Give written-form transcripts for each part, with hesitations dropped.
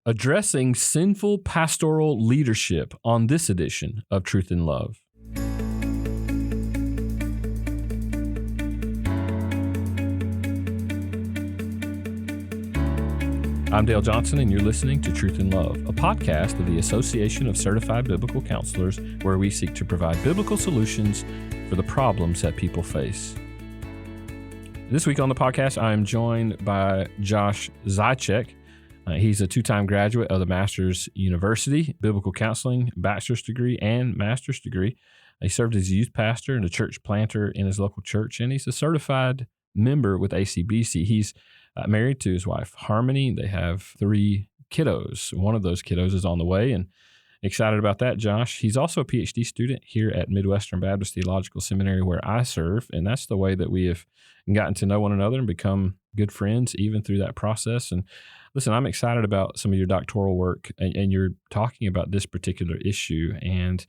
addressing sinful pastoral leadership on this edition of Truth in Love. I'm Dale Johnson, and you're listening to Truth in Love, a podcast of the Association of Certified Biblical Counselors, where we seek to provide biblical solutions for the problems that people face. This week on the podcast, I am joined by Josh Zeichik. He's a two-time graduate of the Masters University, Biblical Counseling, bachelor's degree and master's degree. He served as a youth pastor and a church planter in his local church, and he's a certified member with ACBC. He's married to his wife, Harmony. They have 3 kiddos. One of those kiddos is on the way, and excited about that, Josh. He's also a PhD student here at Midwestern Baptist Theological Seminary, where I serve, and that's the way that we have gotten to know one another and become good friends even through that process. And listen, I'm excited about some of your doctoral work, and you're talking about this particular issue, and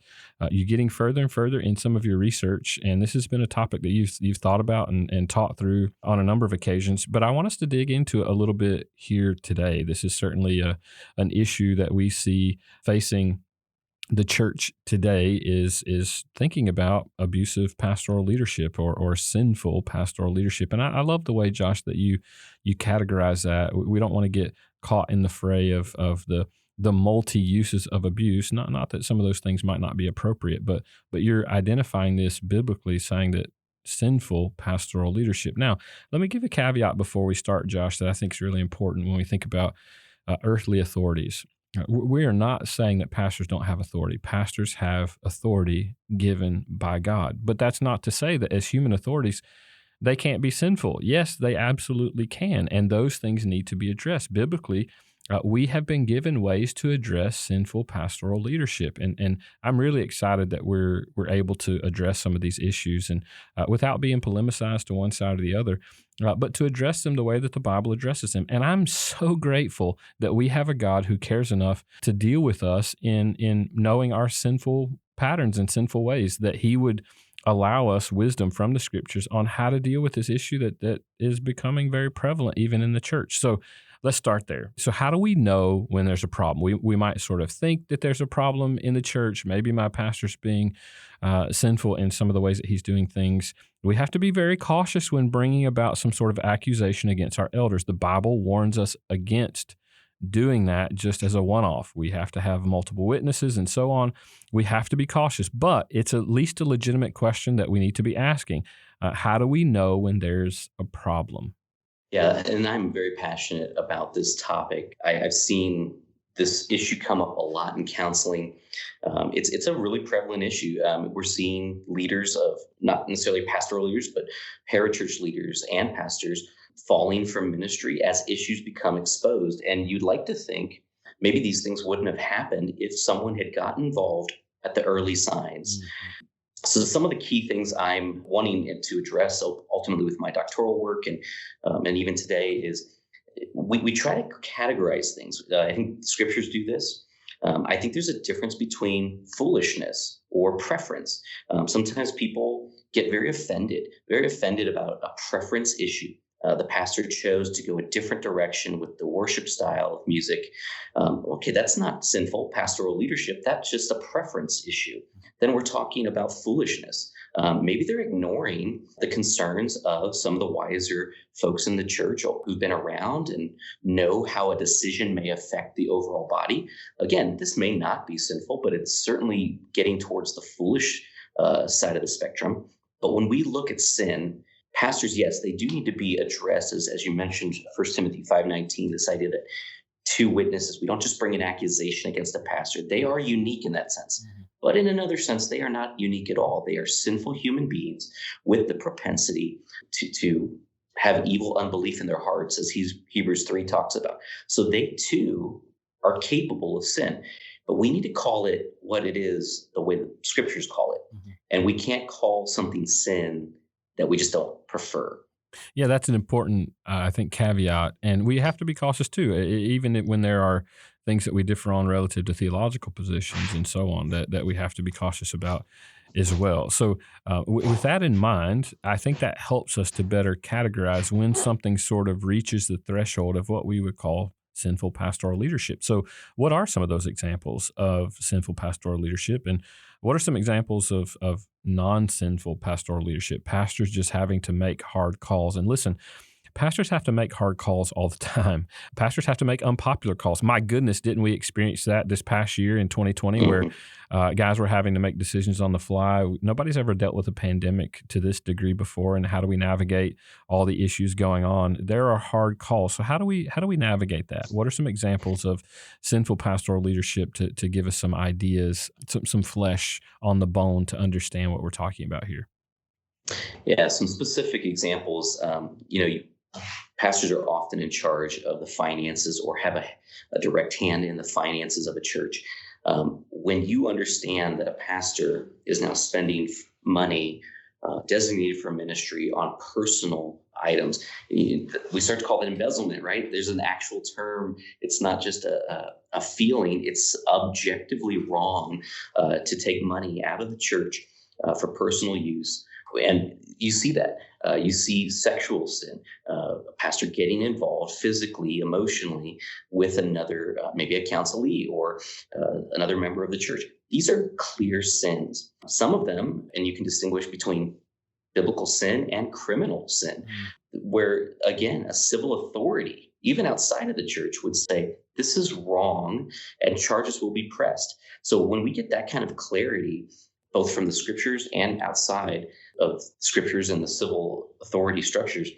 you're getting further and further in some of your research, and this has been a topic that you've thought about and taught through on a number of occasions. But I want us to dig into it a little bit here today. This is certainly an issue that we see facing the church today is thinking about abusive pastoral leadership or sinful pastoral leadership. And I love the way, Josh, that you categorize that. We don't want to get caught in the fray of the multi-uses of abuse. Not that some of those things might not be appropriate, but you're identifying this biblically, saying that sinful pastoral leadership. Now, let me give a caveat before we start, Josh, that I think is really important when we think about earthly authorities. We are not saying that pastors don't have authority. Pastors have authority given by God. But that's not to say that as human authorities, they can't be sinful. Yes, they absolutely can. And those things need to be addressed. Biblically, we have been given ways to address sinful pastoral leadership. And I'm really excited that we're able to address some of these issues and without being polemicized to one side or the other, but to address them the way that the Bible addresses them. And I'm so grateful that we have a God who cares enough to deal with us in knowing our sinful patterns and sinful ways, that he would allow us wisdom from the scriptures on how to deal with this issue that is becoming very prevalent even in the church. So let's start there. So how do we know when there's a problem? We might sort of think that there's a problem in the church. Maybe my pastor's being sinful in some of the ways that he's doing things. We have to be very cautious when bringing about some sort of accusation against our elders. The Bible warns us against doing that just as a one-off. We have to have multiple witnesses and so on. We have to be cautious, but it's at least a legitimate question that we need to be asking. How do we know when there's a problem? Yeah, and I'm very passionate about this topic. I've seen this issue come up a lot in counseling. It's a really prevalent issue. We're seeing leaders of, not necessarily pastoral leaders, but parachurch leaders and pastors falling from ministry as issues become exposed. And you'd like to think maybe these things wouldn't have happened if someone had gotten involved at the early signs. Mm-hmm. So some of the key things I'm wanting to address ultimately with my doctoral work and even today is we try to categorize things. I think scriptures do this. I think there's a difference between foolishness or preference. Sometimes people get very offended about a preference issue. The pastor chose to go a different direction with the worship style of music. Okay, that's not sinful pastoral leadership. That's just a preference issue. Then we're talking about foolishness. Maybe they're ignoring the concerns of some of the wiser folks in the church who've been around and know how a decision may affect the overall body. Again, this may not be sinful, but it's certainly getting towards the foolish side of the spectrum. But when we look at sin, pastors, yes, they do need to be addressed, as you mentioned, 1 Timothy 5:19, this idea that 2 witnesses, we don't just bring an accusation against a pastor. They are unique in that sense. Mm-hmm. But in another sense, they are not unique at all. They are sinful human beings with the propensity to have evil unbelief in their hearts, as Hebrews 3 talks about. So they too are capable of sin. But we need to call it what it is, the way the scriptures call it. Mm-hmm. And we can't call something sin that we just don't prefer. Yeah, that's an important, I think, caveat. And we have to be cautious too, even when there are things that we differ on relative to theological positions and so on, that we have to be cautious about as well. So with that in mind, I think that helps us to better categorize when something sort of reaches the threshold of what we would call sinful pastoral leadership. So what are some of those examples of sinful pastoral leadership? And what are some examples of non-sinful pastoral leadership? Pastors just having to make hard calls. And listen, pastors have to make hard calls all the time. Pastors have to make unpopular calls. My goodness, didn't we experience that this past year in 2020 where guys were having to make decisions on the fly? Nobody's ever dealt with a pandemic to this degree before, and how do we navigate all the issues going on? There are hard calls. So how do we navigate that? What are some examples of sinful pastoral leadership to give us some ideas, some flesh on the bone to understand what we're talking about here? Yeah, some specific examples. Pastors are often in charge of the finances or have a direct hand in the finances of a church. When you understand that a pastor is now spending money designated for ministry on personal items, we start to call that embezzlement, right? There's an actual term. It's not just a feeling. It's objectively wrong to take money out of the church for personal use. And you see that. You see sexual sin, a pastor getting involved physically, emotionally with another, maybe a counselee or another member of the church. These are clear sins. Some of them, and you can distinguish between biblical sin and criminal sin, where, again, a civil authority, even outside of the church, would say, this is wrong, and charges will be pressed. So when we get that kind of clarity, both from the scriptures and outside of scriptures and the civil authority structures,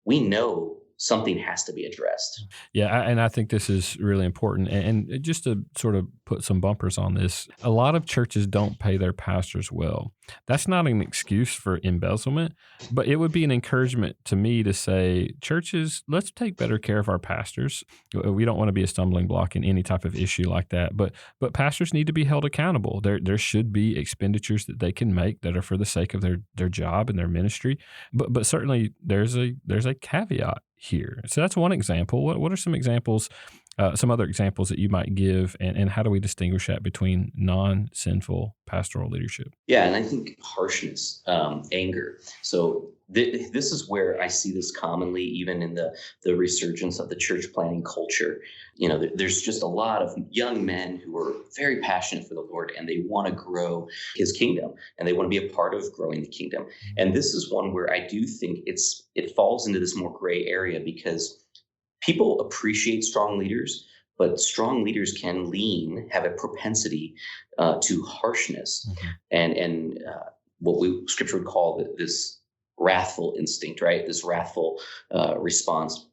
we know something has to be addressed. Yeah, and I think this is really important. And just to sort of put some bumpers on this, a lot of churches don't pay their pastors well. That's not an excuse for embezzlement, but it would be an encouragement to me to say, churches, let's take better care of our pastors. We don't want to be a stumbling block in any type of issue like that, but pastors need to be held accountable. There should be expenditures that they can make that are for the sake of their job and their ministry, but certainly there's a caveat here. So that's one example. What are some examples, some other examples that you might give, and how do we distinguish that between non-sinful pastoral leadership? Yeah, and I think harshness, anger. So this is where I see this commonly, even in the resurgence of the church planting culture. There's just a lot of young men who are very passionate for the Lord, and they want to grow His kingdom, and they want to be a part of growing the kingdom. And this is one where I do think it falls into this more gray area, because people appreciate strong leaders, but strong leaders can have a propensity to harshness, and what Scripture would call this wrathful instinct, right? This wrathful response.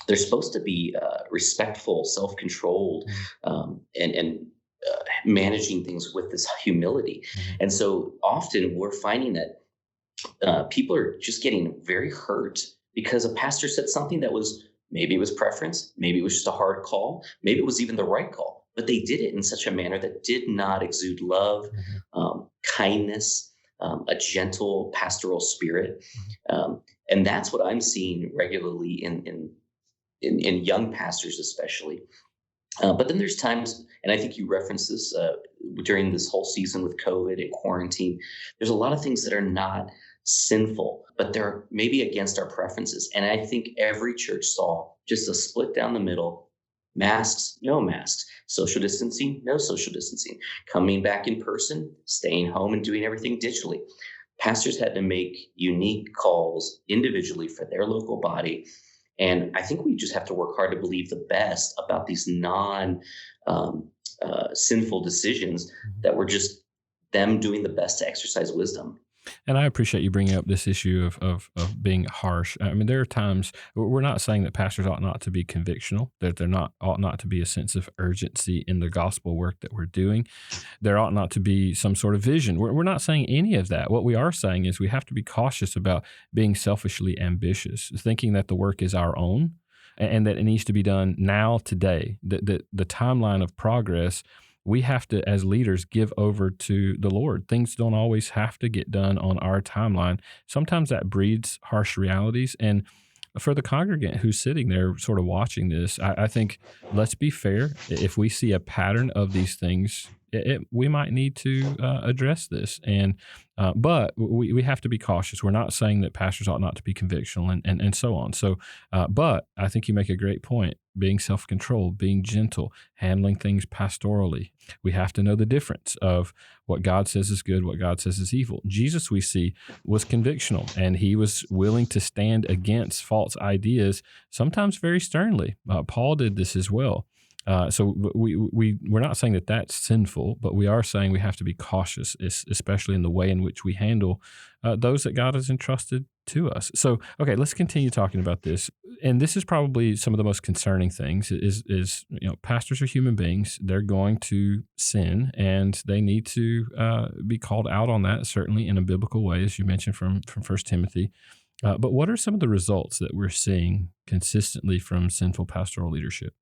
They're supposed to be respectful, self-controlled, and managing things with this humility. And so often we're finding that people are just getting very hurt because a pastor said something that maybe it was preference, maybe it was just a hard call, maybe it was even the right call, but they did it in such a manner that did not exude love, kindness, a gentle pastoral spirit. And that's what I'm seeing regularly in young pastors especially. But then there's times, and I think you referenced this during this whole season with COVID and quarantine, there's a lot of things that are not sinful, but they're maybe against our preferences. And I think every church saw just a split down the middle: masks, no masks; social distancing, no social distancing; coming back in person, staying home, and doing everything digitally. Pastors had to make unique calls individually for their local body. And I think we just have to work hard to believe the best about these sinful decisions that were just them doing the best to exercise wisdom. And I appreciate you bringing up this issue of being harsh. I mean, there are times we're not saying that pastors ought not to be convictional, that ought not to be a sense of urgency in the gospel work that we're doing. There ought not to be some sort of vision. We're not saying any of that. What we are saying is we have to be cautious about being selfishly ambitious, thinking that the work is our own and that it needs to be done now, today. The timeline of progress, we have to, as leaders, give over to the Lord. Things don't always have to get done on our timeline. Sometimes that breeds harsh realities. And for the congregant who's sitting there sort of watching this, I think let's be fair. If we see a pattern of these things we might need to address this. And but we have to be cautious. We're not saying that pastors ought not to be convictional and so on. So, but I think you make a great point. Being self-controlled, being gentle, handling things pastorally. We have to know the difference of what God says is good, what God says is evil. Jesus, we see, was convictional, and he was willing to stand against false ideas, sometimes very sternly. Paul did this as well. So we're not saying that that's sinful, but we are saying we have to be cautious, especially in the way in which we handle those that God has entrusted to us. So, okay, let's continue talking about this. And this is probably some of the most concerning things is pastors are human beings. They're going to sin, and they need to be called out on that, certainly in a biblical way, as you mentioned from 1 Timothy. But what are some of the results that we're seeing consistently from sinful pastoral leadership?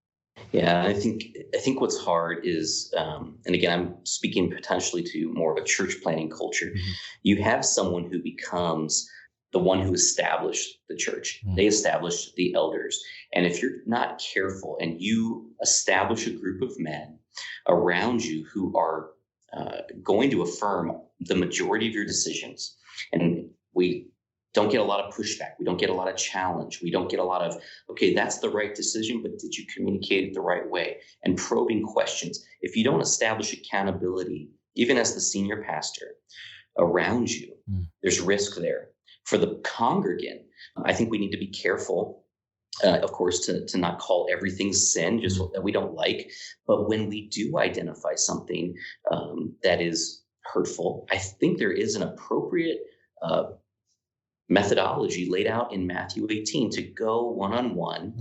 Yeah, I think what's hard is, and again, I'm speaking potentially to more of a church planting culture. Mm-hmm. You have someone who becomes the one who established the church. Mm-hmm. They established the elders. And if you're not careful and you establish a group of men around you who are going to affirm the majority of your decisions, and we don't get a lot of pushback. We don't get a lot of challenge. We don't get a lot of, okay, that's the right decision, but did you communicate it the right way? And probing questions. If you don't establish accountability, even as the senior pastor around you, there's risk there. For the congregant, I think we need to be careful, of course, to not call everything sin, just that we don't like. But when we do identify something that is hurtful, I think there is an appropriate methodology laid out in Matthew 18 to go one-on-one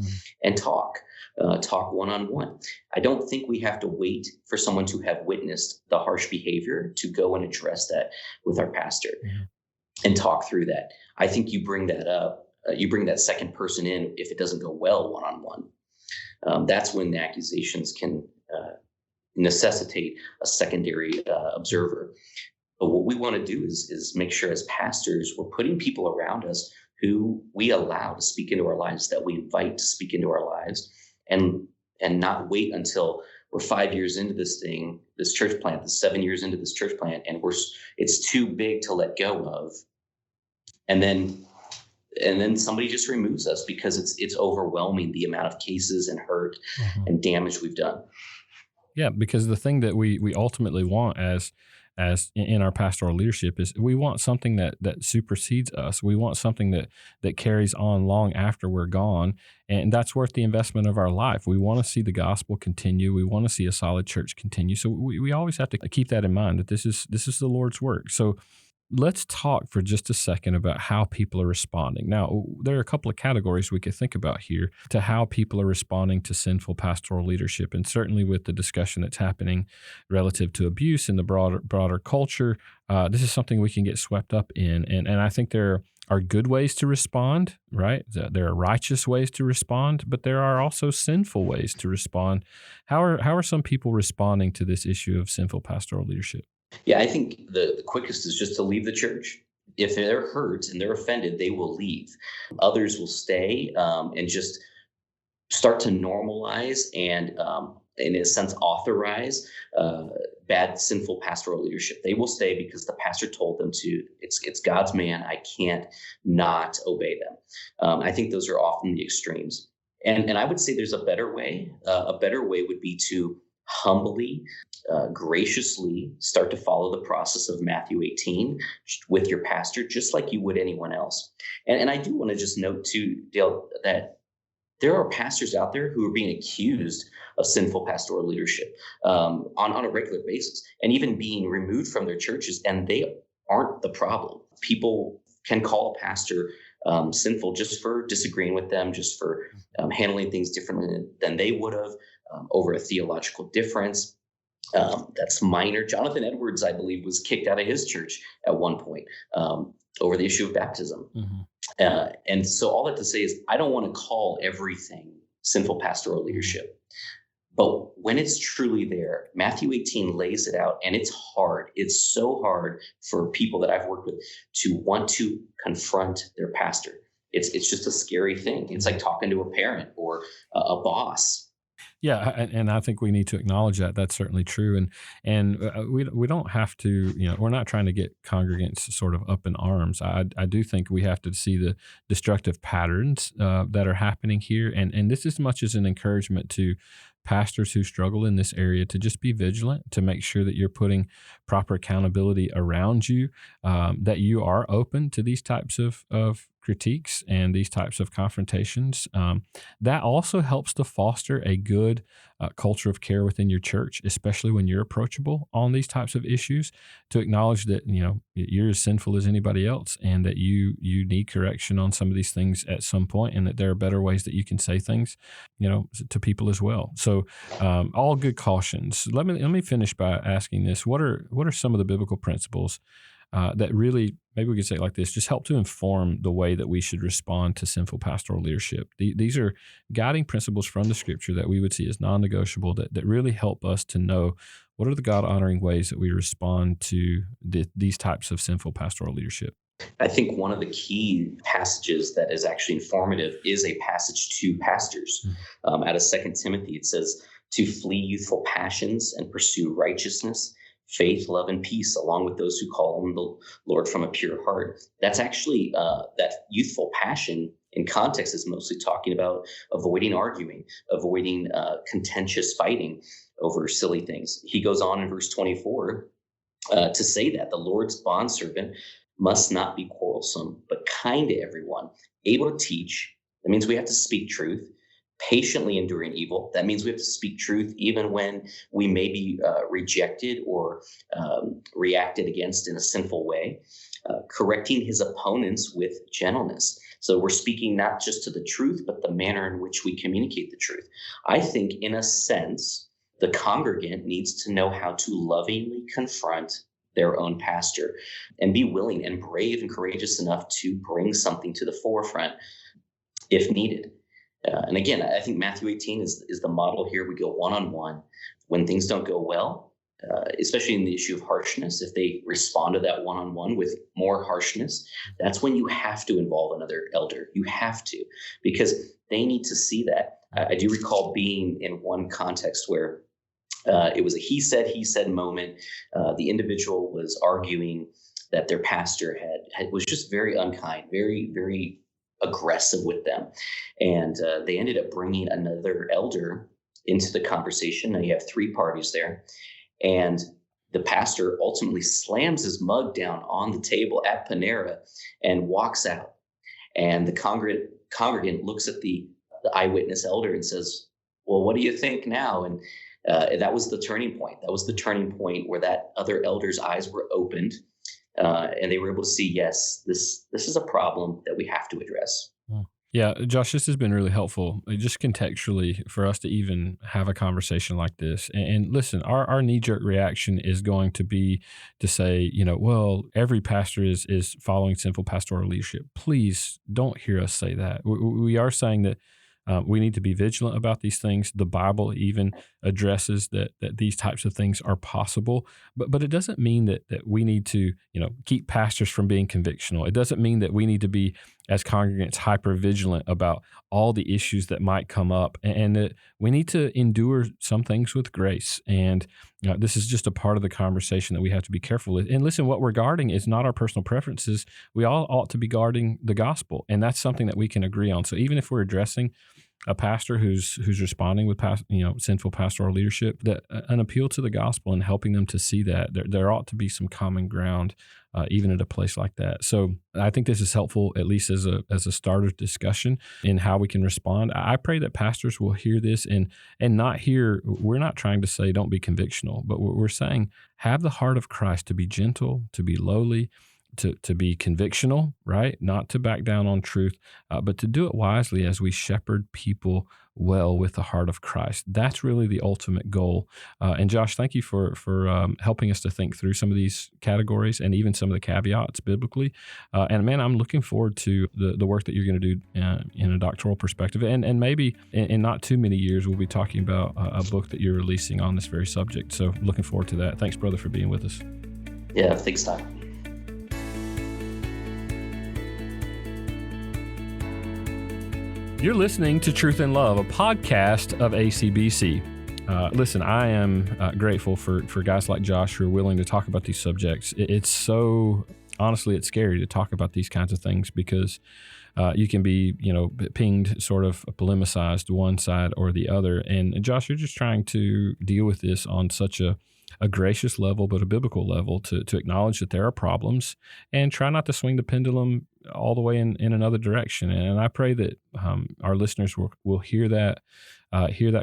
and talk one-on-one. I don't think we have to wait for someone to have witnessed the harsh behavior to go and address that with our pastor and talk through that. I think you bring that up, you bring that second person in if it doesn't go well one-on-one. That's when the accusations can necessitate a secondary observer. But what we want to do is make sure as pastors, we're putting people around us who we allow to speak into our lives, that we invite to speak into our lives, and not wait until we're 5 years into this thing, this church plant, 7 years into this church plant, and it's too big to let go of. And then somebody just removes us because it's overwhelming, the amount of cases and hurt and damage we've done. Yeah, because the thing that we ultimately want as in our pastoral leadership is we want something that supersedes us. We want something that carries on long after we're gone, and that's worth the investment of our life. We want to see the gospel continue. We want to see a solid church continue. So we always have to keep that in mind, that this is the Lord's work. So let's talk for just a second about how people are responding. Now, there are a couple of categories we could think about here to how people are responding to sinful pastoral leadership, and certainly with the discussion that's happening relative to abuse in the broader culture, this is something we can get swept up in. And I think there are good ways to respond, right? There are righteous ways to respond, but there are also sinful ways to respond. How are some people responding to this issue of sinful pastoral leadership? Yeah, I think the quickest is just to leave the church. If they're hurt and they're offended, they will leave. Others will stay and just start to normalize and, in a sense, authorize bad, sinful pastoral leadership. They will stay because the pastor told them to. It's God's man. I can't not obey them. I think those are often the extremes. And I would say there's a better way. A better way would be to humbly, graciously start to follow the process of Matthew 18 with your pastor, just like you would anyone else. And I do want to just note too, Dale, that there are pastors out there who are being accused of sinful pastoral leadership on a regular basis, and even being removed from their churches, and they aren't the problem. People can call a pastor sinful just for disagreeing with them, just for handling things differently than they would have, over a theological difference. That's minor. Jonathan Edwards, I believe, was kicked out of his church at one point over the issue of baptism. And so all that to say is, I don't want to call everything sinful pastoral leadership. But when it's truly there, Matthew 18 lays it out, and it's hard. It's so hard for people that I've worked with to want to confront their pastor. It's just a scary thing. It's like talking to a parent or a boss. Yeah, and I think we need to acknowledge that. That's certainly true, and we don't have to, we're not trying to get congregants sort of up in arms. I do think we have to see the destructive patterns that are happening here, and this as much as an encouragement to pastors who struggle in this area to just be vigilant, to make sure that you're putting proper accountability around you, that you are open to these types of critiques and these types of confrontations. That also helps to foster a good culture of care within your church, especially when you're approachable on these types of issues, to acknowledge that, you're as sinful as anybody else and that you need correction on some of these things at some point, and that there are better ways that you can say things, to people as well. So all good cautions. Let me finish by asking this. What are some of the biblical principles that really, maybe we could say it like this, just help to inform the way that we should respond to sinful pastoral leadership? These are guiding principles from the Scripture that we would see as non-negotiable, that really help us to know what are the God-honoring ways that we respond to these types of sinful pastoral leadership. I think one of the key passages that is actually informative is a passage to pastors. Out of 2 Timothy, it says, to flee youthful passions and pursue righteousness, faith, love, and peace, along with those who call on the Lord from a pure heart. That's actually that youthful passion in context is mostly talking about avoiding arguing, avoiding contentious fighting over silly things. He goes on in verse 24 to say that the Lord's bondservant must not be quarrelsome, but kind to everyone, able to teach. That means we have to speak truth. Patiently enduring evil. That means we have to speak truth even when we may be rejected or reacted against in a sinful way. Correcting his opponents with gentleness. So we're speaking not just to the truth, but the manner in which we communicate the truth. I think, in a sense, the congregant needs to know how to lovingly confront their own pastor and be willing and brave and courageous enough to bring something to the forefront if needed. And again, I think Matthew 18 is the model here. We go one-on-one when things don't go well, especially in the issue of harshness. If they respond to that one-on-one with more harshness, that's when you have to involve another elder. You have to, because they need to see that. I do recall being in one context where it was a he said moment. The individual was arguing that their pastor was just very unkind, very, very aggressive with them. And they ended up bringing another elder into the conversation. Now you have three parties there. And the pastor ultimately slams his mug down on the table at Panera and walks out. And the congregant looks at the eyewitness elder and says, well, what do you think now? And that was the turning point. That was the turning point where that other elder's eyes were opened. And they were able to see, yes, this is a problem that we have to address. Yeah, Josh, this has been really helpful, just contextually, for us to even have a conversation like this. And listen, our knee-jerk reaction is going to be to say, well, every pastor is following sinful pastoral leadership. Please don't hear us say that. We are saying that we need to be vigilant about these things. The Bible even addresses that these types of things are possible, but it doesn't mean that we need to keep pastors from being convictional. It doesn't mean that we need to be, as congregants, hyper vigilant about all the issues that might come up, and that we need to endure some things with grace. And this is just a part of the conversation that we have to be careful with. And listen, what we're guarding is not our personal preferences. We all ought to be guarding the gospel, and that's something that we can agree on. So even if we're addressing a pastor who's responding with sinful pastoral leadership, that an appeal to the gospel and helping them to see that there ought to be some common ground, even at a place like that. So I think this is helpful, at least as a start of discussion in how we can respond. I pray that pastors will hear this and not hear. We're not trying to say don't be convictional, but we're saying have the heart of Christ, to be gentle, to be lowly, to be convictional, right? Not to back down on truth, but to do it wisely as we shepherd people well with the heart of Christ. That's really the ultimate goal. And Josh, thank you for helping us to think through some of these categories and even some of the caveats biblically. And man, I'm looking forward to the work that you're going to do in a doctoral perspective. And maybe in not too many years, we'll be talking about a book that you're releasing on this very subject. So looking forward to that. Thanks, brother, for being with us. Yeah, thanks, Doc. You're listening to Truth in Love, a podcast of ACBC. Listen, I am grateful for guys like Josh who are willing to talk about these subjects. It's so, honestly, it's scary to talk about these kinds of things because you can be, pinged, sort of polemicized one side or the other. And Josh, you're just trying to deal with this on such a gracious level, but a biblical level, to acknowledge that there are problems and try not to swing the pendulum all the way in another direction. And I pray that our listeners will hear that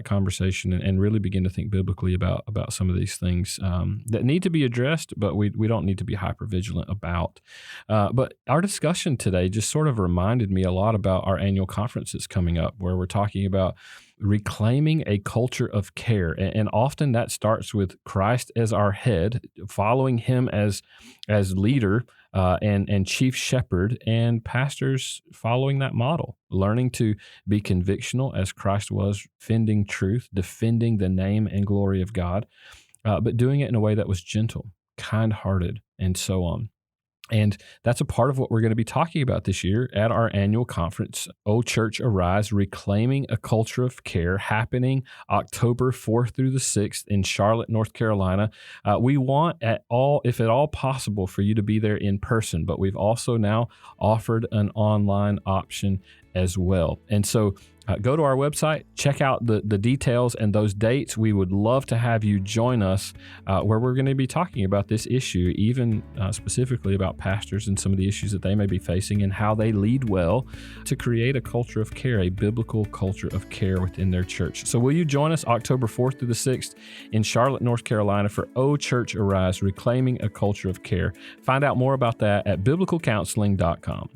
conversation and really begin to think biblically about some of these things that need to be addressed, but we don't need to be hypervigilant about. But our discussion today just sort of reminded me a lot about our annual conference that's coming up, where we're talking about reclaiming a culture of care. And often that starts with Christ as our head, following him as leader and chief shepherd, and pastors following that model, learning to be convictional as Christ was, defending truth, defending the name and glory of God, but doing it in a way that was gentle, kind-hearted, and so on. And that's a part of what we're going to be talking about this year at our annual conference, O Church Arise, Reclaiming a Culture of Care, happening October 4th through the 6th in Charlotte, North Carolina. We want, if at all possible, for you to be there in person, but we've also now offered an online option as well. And so go to our website, check out the details and those dates. We would love to have you join us where we're going to be talking about this issue, even specifically about pastors and some of the issues that they may be facing and how they lead well to create a culture of care, a biblical culture of care within their church. So will you join us October 4th through the 6th in Charlotte, North Carolina for O Church Arise, Reclaiming a Culture of Care? Find out more about that at biblicalcounseling.com.